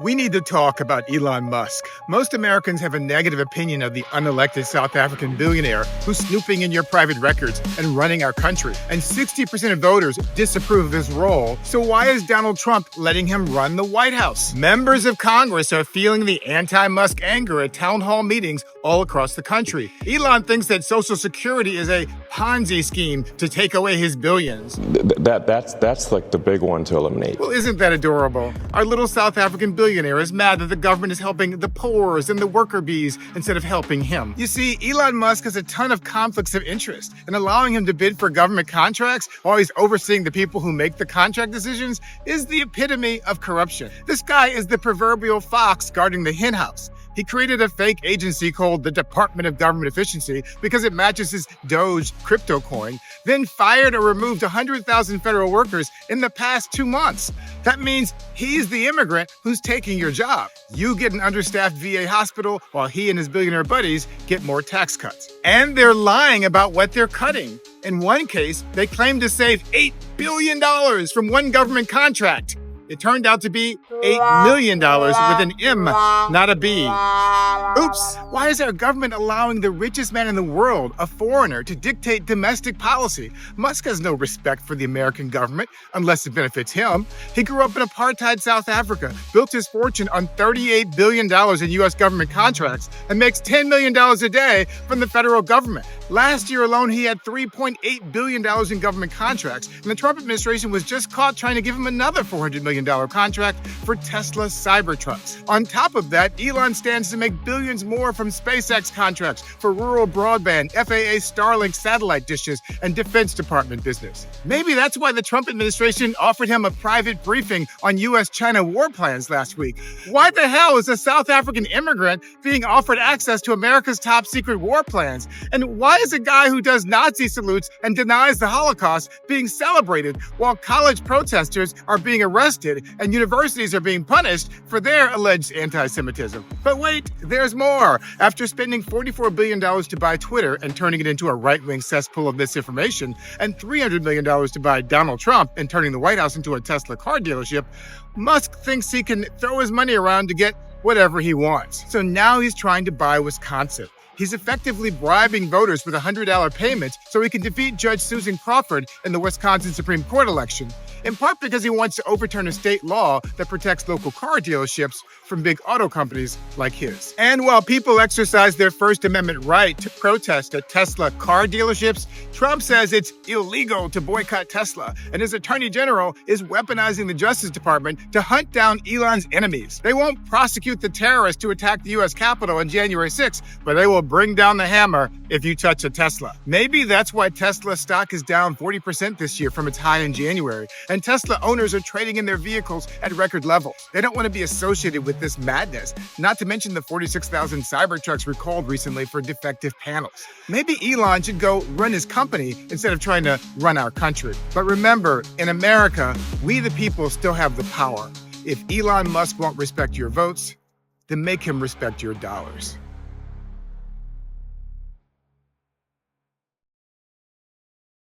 We need to talk about Elon Musk. Most Americans have a negative opinion of the unelected South African billionaire who's snooping in your private records and running our country. And 60% of voters disapprove of his role. So why is Donald Trump letting him run the White House? Members of Congress are feeling the anti-Musk anger at town hall meetings all across the country. Elon thinks that Social Security is a Ponzi scheme to take away his billions. That's like the big one to eliminate. Well, isn't that adorable? Our little South African billionaire is mad that the government is helping the poors and the worker bees instead of helping him. You see, Elon Musk has a ton of conflicts of interest, and allowing him to bid for government contracts while he's overseeing the people who make the contract decisions is the epitome of corruption. This guy is the proverbial fox guarding the henhouse. He created a fake agency called the Department of Government Efficiency because it matches his Doge crypto coin, then fired or removed 100,000 federal workers in the past 2 months. That means he's the immigrant who's taking your job. You get an understaffed VA hospital while he and his billionaire buddies get more tax cuts. And they're lying about what they're cutting. In one case, they claimed to save $8 billion from one government contract. It turned out to be $8 million with an M, not a B. Oops, why is our government allowing the richest man in the world, a foreigner, to dictate domestic policy? Musk has no respect for the American government unless it benefits him. He grew up in apartheid South Africa, built his fortune on $38 billion in U.S. government contracts, and makes $10 million a day from the federal government. Last year alone, he had $3.8 billion in government contracts, and the Trump administration was just caught trying to give him another $400 million contract for Tesla Cybertrucks. On top of that, Elon stands to make billions more from SpaceX contracts for rural broadband, FAA Starlink satellite dishes, and Defense Department business. Maybe that's why the Trump administration offered him a private briefing on U.S.-China war plans last week. Why the hell is a South African immigrant being offered access to America's top secret war plans? And why is a guy who does Nazi salutes and denies the Holocaust being celebrated while college protesters are being arrested and universities are being punished for their alleged anti-Semitism? But wait, there's more. After spending $44 billion to buy Twitter and turning it into a right-wing cesspool of misinformation, and $300 million to buy Donald Trump and turning the White House into a Tesla car dealership, Musk thinks he can throw his money around to get whatever he wants. So now he's trying to buy Wisconsin. He's effectively bribing voters with $100 payments so he can defeat Judge Susan Crawford in the Wisconsin Supreme Court election, in part because he wants to overturn a state law that protects local car dealerships from big auto companies like his. And while people exercise their First Amendment right to protest at Tesla car dealerships, Trump says it's illegal to boycott Tesla, and his attorney general is weaponizing the Justice Department to hunt down Elon's enemies. They won't prosecute the terrorists who attacked the U.S. Capitol on January 6th, but they will bring down the hammer if you touch a Tesla. Maybe that's why Tesla stock is down 40% this year from its high in January, and Tesla owners are trading in their vehicles at record levels. They don't want to be associated with this madness, not to mention the 46,000 Cybertrucks recalled recently for defective panels. Maybe Elon should go run his company instead of trying to run our country. But remember, in America, we the people still have the power. If Elon Musk won't respect your votes, then make him respect your dollars.